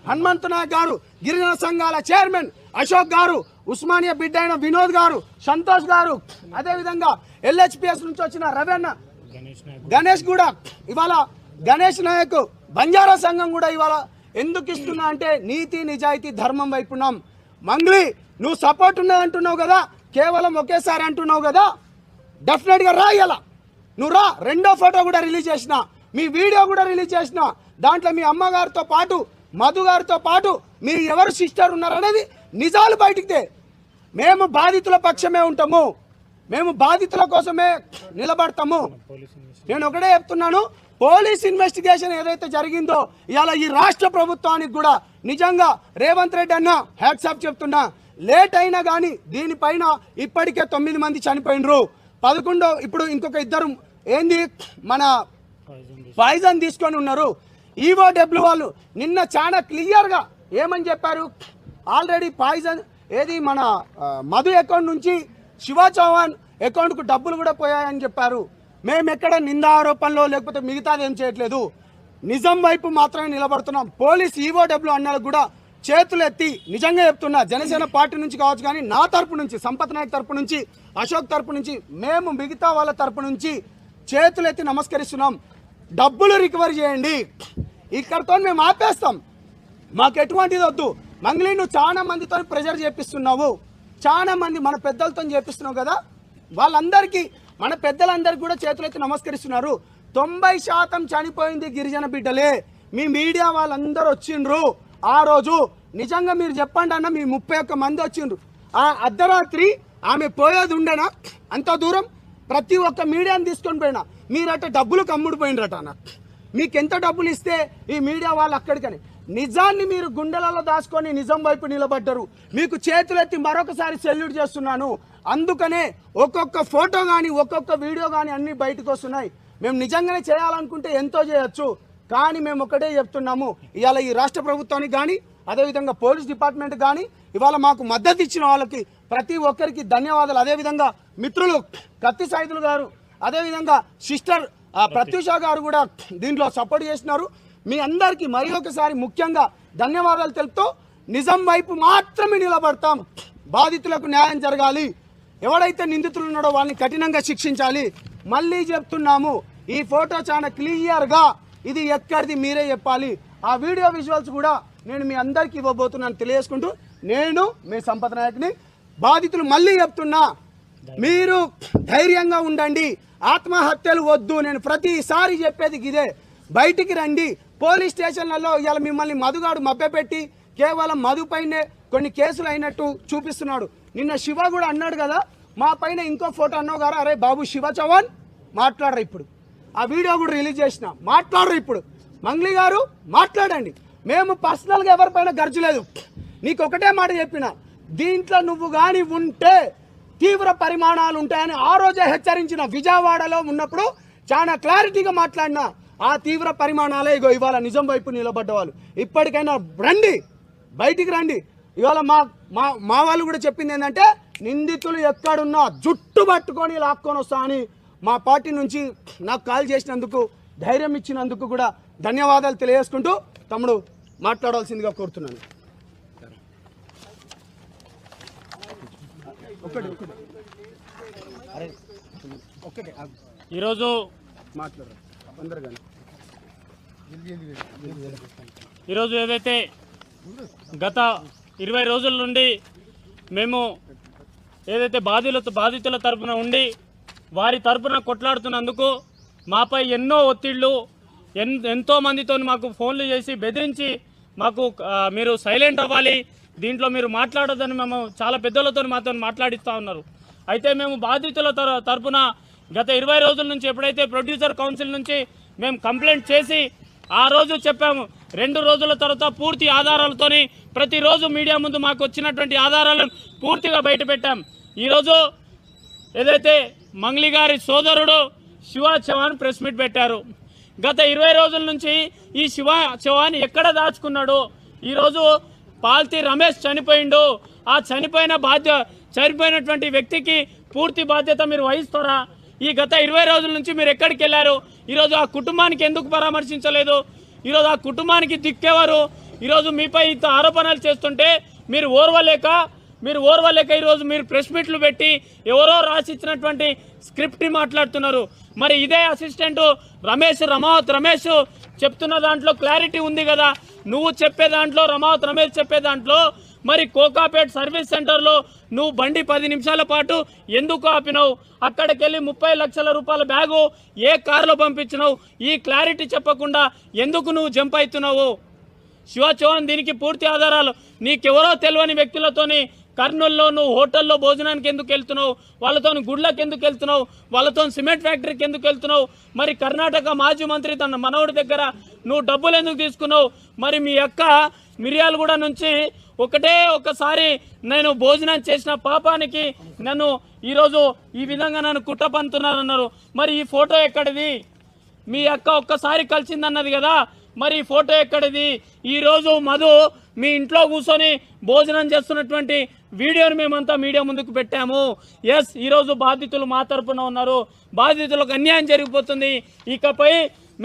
హనుమంతు నాయక్ గారు, గిరిజన సంఘాల చైర్మన్ అశోక్ గారు, ఉస్మానియా బిడ్డ అయిన వినోద్ గారు, సంతోష్ గారు, అదేవిధంగా ఎల్హెచ్పిఎస్ నుంచి వచ్చిన రవణ గణేష్ కూడా ఇవాళ గణేష్ నాయక్ బంజారా సంఘం కూడా ఇవాళ ఎందుకు ఇస్తున్నా అంటే నీతి నిజాయితీ ధర్మం వైపున్నాం. మంగ్లీ నువ్వు సపోర్ట్ ఉన్నది అంటున్నావు కదా, కేవలం ఒకేసారి అంటున్నావు కదా, డెఫినెట్గా రా. ఇలా నువ్వు రా. రెండో ఫోటో కూడా రిలీజ్ చేసిన, మీ వీడియో కూడా రిలీజ్ చేసిన, దాంట్లో మీ అమ్మగారితో పాటు మధు గారితో పాటు మీరు ఎవరు సిస్టర్ ఉన్నారనేది నిజాలు బయటికి. మేము బాధితుల పక్షమే ఉంటాము, మేము బాధితుల కోసమే నిలబడతాము. నేను ఒకటే చెప్తున్నాను, పోలీస్ ఇన్వెస్టిగేషన్ ఏదైతే జరిగిందో ఇవాళ ఈ రాష్ట్ర ప్రభుత్వానికి కూడా నిజంగా రేవంత్ రెడ్డి అన్న హ్యాట్సాప్ చెప్తున్నా. లేట్ అయినా కానీ దీనిపైన ఇప్పటికే 9 మంది చనిపోయినరు. 11 ఇప్పుడు ఇంకొక 2 ఏంది మన పాయిజన్ తీసుకొని ఉన్నారు. ఈఓడబ్ల్యూ వాళ్ళు నిన్న చాలా క్లియర్గా ఏమని చెప్పారు, ఆల్రెడీ పాయిజన్ ఏది మన మధు అకౌంట్ నుంచి శివ చౌహాన్ అకౌంట్కు డబ్బులు కూడా పోయాయని చెప్పారు. మేము ఎక్కడ నింద ఆరోపణలో లేకపోతే మిగతాది ఏం చేయట్లేదు, నిజం వైపు మాత్రమే నిలబడుతున్నాం. పోలీస్ ఈఓడబ్ల్యూ అన్నలకు కూడా చేతులు ఎత్తి నిజంగా చెప్తున్నా, జనసేన పార్టీ నుంచి కావచ్చు కానీ నా తరపు నుంచి, సంపత్ నాయక్ తరపు నుంచి, అశోక్ తరపు నుంచి, మేము మిగతా వాళ్ళ తరపు నుంచి చేతులు ఎత్తి నమస్కరిస్తున్నాం. డబ్బులు రికవరీ చేయండి, ఇక్కడితో మేము ఆపేస్తాం, మాకు ఎటువంటిది వద్దు. మంగ్లీ నువ్వు చాలా మందితో ప్రెజర్ చేపిస్తున్నావు, చాలా మంది మన పెద్దలతో చేపిస్తున్నావు కదా, వాళ్ళందరికీ మన పెద్దలందరికీ కూడా చేతులెత్తి నమస్కరిస్తున్నారు. 90% చనిపోయింది గిరిజన బిడ్డలే. మీ మీడియా వాళ్ళందరూ వచ్చిండ్రు ఆ రోజు. నిజంగా మీరు చెప్పండి అన్న, మీ 31 మంది వచ్చిండ్రు. ఆ అర్ధరాత్రి ఆమె పోయేది ఉండేనా అంత దూరం? ప్రతి ఒక్క మీడియాని తీసుకొని పోయినా మీరట డబ్బులు కమ్ముడిపోయినరట అన్న. మీకు ఎంత డబ్బులు ఇస్తే ఈ మీడియా వాళ్ళు అక్కడికని నిజాన్ని మీరు గుండెలలో దాచుకొని నిజం వైపు నిలబడ్డారు. మీకు చేతులెత్తి మరొకసారి సెల్యూట్ చేస్తున్నాను. అందుకనే ఒక్కొక్క ఫోటో కానీ ఒక్కొక్క వీడియో కానీ అన్నీ బయటకు వస్తున్నాయి. మేము నిజంగానే చేయాలనుకుంటే ఎంతో చేయొచ్చు, కానీ మేము ఒకటే చెప్తున్నాము, ఇవాళ ఈ రాష్ట్ర ప్రభుత్వానికి కానీ అదేవిధంగా పోలీస్ డిపార్ట్మెంట్ కానీ ఇవాళ మాకు మద్దతు ఇచ్చిన వాళ్ళకి ప్రతి ఒక్కరికి ధన్యవాదాలు. అదేవిధంగా మిత్రులు కత్తి సైదులు గారు, అదేవిధంగా సిస్టర్ ప్రత్యూష గారు కూడా దీంట్లో సపోర్ట్ చేసినారు. మీ అందరికీ మరి ఒకసారి ముఖ్యంగా ధన్యవాదాలు తెలుపుతూ నిజం వైపు మాత్రమే నిలబడతాం. బాధితులకు న్యాయం జరగాలి, ఎవడైతే నిందితులు ఉన్నాడో వాళ్ళని కఠినంగా శిక్షించాలి. మళ్ళీ చెప్తున్నాము, ఈ ఫోటో చాలా క్లియర్గా ఇది ఎక్కడిది మీరే చెప్పాలి. ఆ వీడియో విజువల్స్ కూడా నేను మీ అందరికీ ఇవ్వబోతున్నాను తెలియజేసుకుంటూ, నేను మీ సంపత్ నాయక్ని. బాధితులు మళ్ళీ చెప్తున్నా, మీరు ధైర్యంగా ఉండండి, ఆత్మహత్యలు వద్దు. నేను ప్రతిసారి చెప్పేది ఇదే, బయటికి రండి. పోలీస్ స్టేషన్లలో ఇవాళ మిమ్మల్ని మధుగాడు మభ్యపెట్టి కేవలం మధు పైనే కొన్ని కేసులు అయినట్టు చూపిస్తున్నాడు. నిన్న శివ కూడా అన్నాడు కదా, మా పైన ఇంకో ఫోటో అన్నావు గారు, అరే బాబు శివ చౌహాన్ మాట్లాడరు. ఇప్పుడు ఆ వీడియో కూడా రిలీజ్ చేసిన, మాట్లాడరు. ఇప్పుడు మంగ్లీ గారు మాట్లాడండి. మేము పర్సనల్గా ఎవరిపైన గర్జలేదు. నీకు ఒకటే మాట చెప్పిన, దీంట్లో నువ్వు కానీ ఉంటే తీవ్ర పరిమాణాలు ఉంటాయని ఆ రోజే హెచ్చరించిన. విజయవాడలో ఉన్నప్పుడు చాలా క్లారిటీగా మాట్లాడినా, ఆ తీవ్ర పరిమాణాలే ఇగో ఇవాళ నిజం వైపు నిలబడ్డ వాళ్ళు. ఇప్పటికైనా రండి, బయటికి రండి. ఇవాళ మా వాళ్ళు కూడా చెప్పింది ఏంటంటే, నిందితులు ఎక్కడున్నా జుట్టు పట్టుకొని లాక్కొని వస్తా అని మా పార్టీ నుంచి నాకు కాల్ చేసినందుకు, ధైర్యం ఇచ్చినందుకు కూడా ధన్యవాదాలు తెలియజేసుకుంటూ తమ్ముడు మాట్లాడాల్సిందిగా కోరుతున్నాను. ఈరోజు మాట్లాడారు అందరు కానీ ఈరోజు ఏదైతే గత 20 రోజుల నుండి మేము ఏదైతే బాధితుల తరపున ఉండి వారి తరపున కొట్లాడుతున్నందుకు మాపై ఎన్నో ఒత్తిళ్లు, ఎంతో మందితో మాకు ఫోన్లు చేసి బెదిరించి మాకు మీరు సైలెంట్ అవ్వాలి, దీంట్లో మీరు మాట్లాడొద్దని మేము చాలా పెద్దలతో మాతో మాట్లాడిస్తూ ఉన్నారు. అయితే మేము బాధితుల తరపున గత 20 రోజుల నుంచి ఎప్పుడైతే ప్రొడ్యూసర్ కౌన్సిల్ నుంచి మేము కంప్లైంట్ చేసి ఆ రోజు చెప్పాము, 2 రోజుల తర్వాత పూర్తి ఆధారాలతోని ప్రతిరోజు మీడియా ముందు మాకు వచ్చినటువంటి ఆధారాలను పూర్తిగా బయటపెట్టాం. ఈరోజు ఏదైతే మంగ్లీ గారి సోదరుడు శివ చౌహాన్ ప్రెస్ మీట్ పెట్టారు. గత 20 రోజుల నుంచి ఈ శివ చౌహాన్ ఎక్కడ దాచుకున్నాడు? ఈరోజు పాల్తీ రమేష్ చనిపోయిండు, ఆ చనిపోయినటువంటి వ్యక్తికి పూర్తి బాధ్యత మీరు వహిస్తారా? ఈ గత 20 రోజుల నుంచి మీరు ఎక్కడికి వెళ్ళారు? ఈరోజు ఆ కుటుంబానికి ఎందుకు పరామర్శించలేదు? ఈరోజు ఆ కుటుంబానికి దిక్కేవారు? ఈరోజు మీపై ఇంత ఆరోపణలు చేస్తుంటే మీరు ఓర్వలేక ఈరోజు మీరు ప్రెస్ మీట్లు పెట్టి ఎవరో రాసిచ్చినటువంటి స్క్రిప్ట్ మాట్లాడుతున్నారు. మరి ఇదే అసిస్టెంట్ రమావత్ రమేష్ చెప్తున్న దాంట్లో క్లారిటీ ఉంది కదా. నువ్వు చెప్పే దాంట్లో రమావత్ రమేష్ చెప్పే దాంట్లో మరి కోకాపేట్ సర్వీస్ సెంటర్లో నువ్వు బండి 10 నిమిషాల పాటు ఎందుకు ఆపినావు, అక్కడికి వెళ్ళి 30 లక్షల రూపాయల బ్యాగు ఏ కారులో పంపించినావు, ఈ క్లారిటీ చెప్పకుండా ఎందుకు నువ్వు జంప్ అవుతున్నావు శివ చౌహాన్? దీనికి పూర్తి ఆధారాలు. నీకెవరో తెలియని వ్యక్తులతోని కర్నూలులో నువ్వు హోటల్లో భోజనానికి ఎందుకు వెళ్తున్నావు, వాళ్ళతో గుడ్లకు ఎందుకు వెళ్తున్నావు, వాళ్ళతో సిమెంట్ ఫ్యాక్టరీకి ఎందుకు వెళ్తున్నావు, మరి కర్ణాటక మాజీ మంత్రి తన మనవడి దగ్గర నువ్వు డబ్బులు ఎందుకు తీసుకున్నావు, మరి మీ అక్క మిర్యాలగూడ నుంచి ఒకసారి నేను భోజనం చేసిన పాపానికి నన్ను ఈరోజు ఈ విధంగా నన్ను కుట్ర పంతున్నారన్నారు. మరి ఈ ఫోటో ఎక్కడిది? మీ అక్క ఒక్కసారి కలిసిందన్నది కదా, మరి ఈ ఫోటో ఎక్కడిది? ఈరోజు మధు మీ ఇంట్లో కూర్చొని భోజనం చేస్తున్నటువంటి వీడియోని మేమంతా మీడియా ముందుకు పెట్టాము. ఎస్, ఈరోజు బాధితులు మా తరపున ఉన్నారు, బాధితులకు అన్యాయం జరిగిపోతుంది. ఇకపై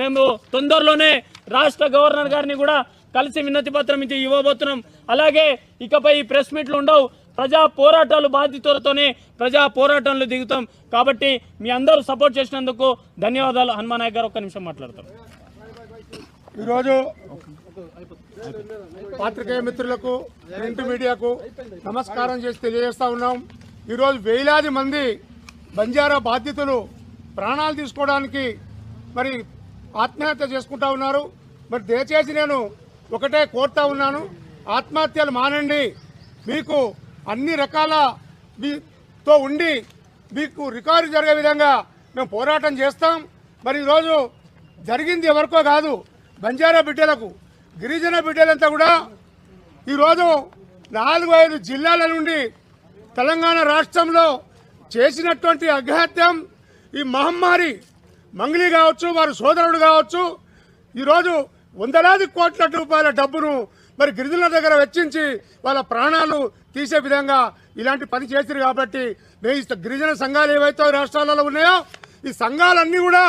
మేము తొందరలోనే రాష్ట్ర గవర్నర్ గారిని కూడా కలిసి వినతి పత్రం ఇచ్చి ఇవ్వబోతున్నాం. అలాగే ఇకపై ఈ ప్రెస్ మీట్లు ఉండవు, ప్రజా పోరాటాలు బాధితులతోనే ప్రజా పోరాటంలో దిగుతాం. కాబట్టి మీ అందరూ సపోర్ట్ చేసినందుకు ధన్యవాదాలు. హనుమాన్ నాయక్ గారు ఒక్క నిమిషం మాట్లాడతారు. ఈరోజు పాత్రికేయ మిత్రులకు, ప్రింట్ మీడియాకు నమస్కారం చేసి తెలియజేస్తా ఉన్నాం. ఈరోజు వేలాది మంది బంజారా బాధితులు ప్రాణాలు తీసుకోవడానికి మరి ఆత్మహత్య చేసుకుంటా ఉన్నారు. మరి దయచేసి నేను ఒకటే కోరుతా ఉన్నాను, ఆత్మహత్యలు మానండి. మీకు అన్ని రకాల తో ఉండి మీకు రికవరీ జరిగే విధంగా మేము పోరాటం చేస్తాం. మరి ఈరోజు జరిగింది ఎవరికో కాదు, బంజారా బిడ్డలకు, గిరిజన బిడ్డలంతా కూడా ఈరోజు 4-5 జిల్లాల నుండి తెలంగాణ రాష్ట్రంలో చేసినటువంటి అఘాత్యం, ఈ మహమ్మారి మంగ్లీ కావచ్చు, వారి సోదరుడు కావచ్చు, ఈరోజు వందలాది కోట్ల రూపాయల డబ్బును మరి గిరిజనుల దగ్గర వెచ్చించి వాళ్ళ ప్రాణాలు తీసే విధంగా ఇలాంటి పని చేశారు. కాబట్టి మేము గిరిజన సంఘాలు ఏవైతే రాష్ట్రాలలో ఉన్నాయో ఈ సంఘాలన్నీ కూడా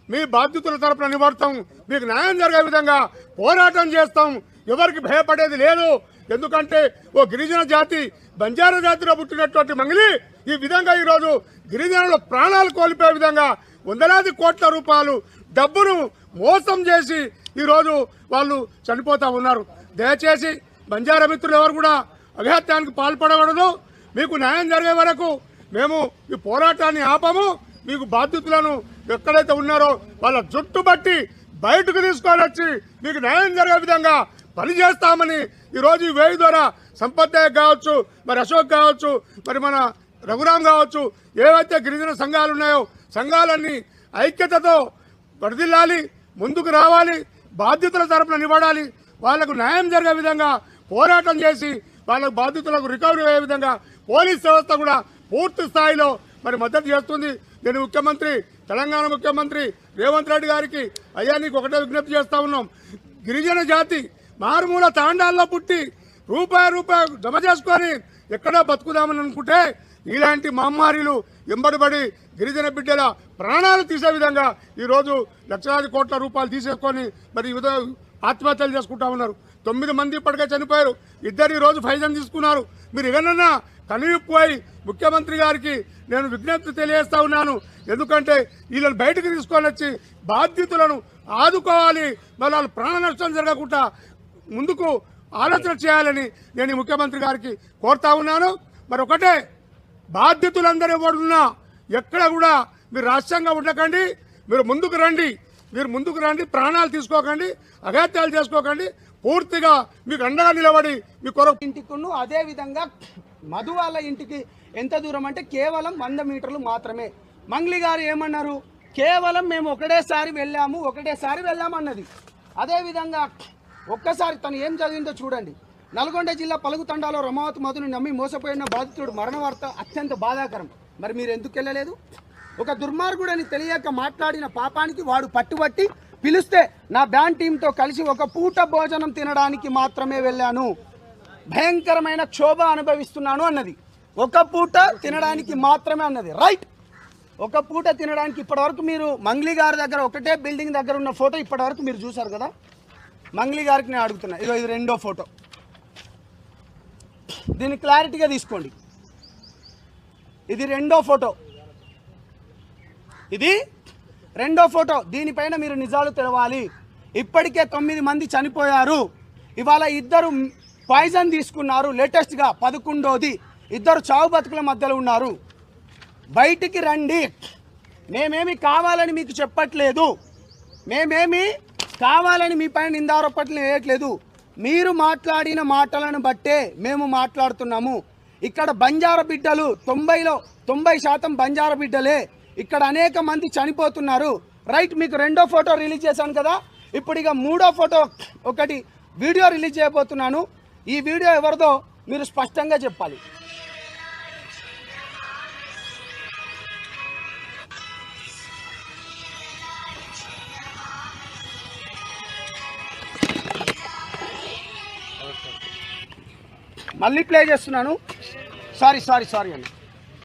మీ బాధితుల తరపున నిలబడతాం, మీకు న్యాయం జరిగే విధంగా పోరాటం చేస్తాం. ఎవరికి భయపడేది లేదు. ఎందుకంటే ఓ గిరిజన జాతి, బంజారా జాతిలో పుట్టినటువంటి మంగళి ఈ విధంగా ఈరోజు గిరిజనుల ప్రాణాలు కోల్పోయే విధంగా వందలాది కోట్ల రూపాయలు డబ్బును మోసం చేసి ఈరోజు వాళ్ళు చనిపోతూ ఉన్నారు. దయచేసి బంజారా మిత్రులు ఎవరు కూడా అఘాత్యానికి పాల్పడకూడదు. మీకు న్యాయం జరిగే వరకు మేము ఈ పోరాటాన్ని ఆపము. మీకు బాధితులను ఎక్కడైతే ఉన్నారో వాళ్ళ జుట్టు బట్టి బయటకు తీసుకొని వచ్చి మీకు న్యాయం జరిగే విధంగా పనిచేస్తామని ఈరోజు ఈ వేయి ద్వారా సంపత్ నాయక్ కావచ్చు, మరి అశోక్ కావచ్చు, మరి మన రఘురాం కావచ్చు, ఏవైతే గిరిజన సంఘాలు ఉన్నాయో సంఘాలన్నీ ఐక్యతతో వరదిల్లాలి, ముందుకు రావాలి, బాధితుల తరపున నిలబడాలి, వాళ్లకు న్యాయం జరిగే విధంగా పోరాటం చేసి వాళ్ళకు బాధితులకు రికవరీ అయ్యే విధంగా పోలీస్ వ్యవస్థ కూడా పూర్తి స్థాయిలో మరి మద్దతు చేస్తుంది. నేను ముఖ్యమంత్రి, తెలంగాణ ముఖ్యమంత్రి రేవంత్ రెడ్డి గారికి అయ్యా నీకు ఒకటే విజ్ఞప్తి చేస్తా ఉన్నాం, గిరిజన జాతి మారుమూల తాండాల్లో పుట్టి రూపాయి జమ చేసుకొని ఎక్కడో బతుకుదామని అనుకుంటే ఇలాంటి మహమ్మారీలు ఎంబడిపడి గిరిజన బిడ్డల ప్రాణాలు తీసే విధంగా ఈరోజు లక్షలాది కోట్ల రూపాయలు తీసేసుకొని మరి ఆత్మహత్యలు చేసుకుంటా ఉన్నారు. 9 మంది ఇప్పటికే చనిపోయారు, 2 ఈరోజు ఫైజన్ తీసుకున్నారు. మీరు ఏదన్నా కనువిప్పు ముఖ్యమంత్రి గారికి నేను విజ్ఞప్తి తెలియజేస్తా ఉన్నాను. ఎందుకంటే వీళ్ళని బయటకు తీసుకొని వచ్చి బాధితులను ఆదుకోవాలి, మరి వాళ్ళు ప్రాణ నష్టం జరగకుండా ముందుకు ఆలోచన చేయాలని నేను ముఖ్యమంత్రి గారికి కోరుతా ఉన్నాను. మరి ఒకటే, బాధితులందరూ ఎవరున్నా ఎక్కడ కూడా మీరు రాష్ట్రంగా ఉండకండి, మీరు ముందుకు రండి, ప్రాణాలు తీసుకోకండి, అఘాత్యాలు చేసుకోకండి, పూర్తిగా మీకు అండగా నిలబడి మీ కొరకు ఇంటికి అదే విధంగా మధు వాళ్ళ ఇంటికి ఎంత దూరం అంటే కేవలం 100 మీటర్లు మాత్రమే. మంగ్లీ గారు ఏమన్నారు, కేవలం మేము ఒకటేసారి వెళ్ళాము అన్నది. అదేవిధంగా ఒక్కసారి తను ఏం చదివిందో చూడండి. నల్గొండ జిల్లా పలుగుతండాలో రమావత్ మధును నమ్మి మోసపోయిన బాధితుడు మరణ వార్త అత్యంత బాధాకరం. మరి మీరు ఎందుకు వెళ్ళలేదు? ఒక దుర్మార్గుడని తెలియక మాట్లాడిన పాపానికి వాడు పట్టుబట్టి పిలిస్తే నా బ్యాండ్ టీంతో కలిసి ఒక పూట భోజనం తినడానికి మాత్రమే వెళ్ళాను, భయంకరమైన క్షోభ అనుభవిస్తున్నాను అన్నది. ఒక పూట తినడానికి మాత్రమే అన్నది. రైట్, ఒక పూట తినడానికి ఇప్పటివరకు మీరు మంగ్లీ గారి దగ్గర ఒకటే బిల్డింగ్ దగ్గర ఉన్న ఫోటో ఇప్పటివరకు మీరు చూసారు కదా. మంగ్లీ గారికి నేను అడుగుతున్నా, ఇగో ఇది రెండో ఫోటో, దీన్ని క్లారిటీగా తీసుకోండి. ఇది రెండో ఫోటో, ఇది రెండో ఫోటో. దీనిపైన మీరు నిజాలు తెలవాలి. ఇప్పటికే 9 మంది చనిపోయారు. ఇవాళ 2 పాయిజన్ తీసుకున్నారు. లేటెస్ట్గా 11వది. 2 చావు బతుకుల మధ్యలో ఉన్నారు. బయటికి రండి. మేమేమి కావాలని మీకు చెప్పట్లేదు, మేమేమి కావాలని మీ పైన నిందారోపణలు వేయట్లేదు. మీరు మాట్లాడిన మాటలను బట్టే మేము మాట్లాడుతున్నాము. ఇక్కడ బంజారా బిడ్డలు 90% బంజారా బిడ్డలే. ఇక్కడ అనేక మంది చనిపోతున్నారు. రైట్, మీకు రెండో ఫోటో రిలీజ్ చేశాను కదా. ఇప్పుడు ఇక మూడో ఫోటో ఒకటి వీడియో రిలీజ్ చేయబోతున్నాను. ఈ వీడియో ఎవరిదో మీరు స్పష్టంగా చెప్పాలి. మళ్ళీ ప్లే చేస్తున్నాను. సారీ అండి.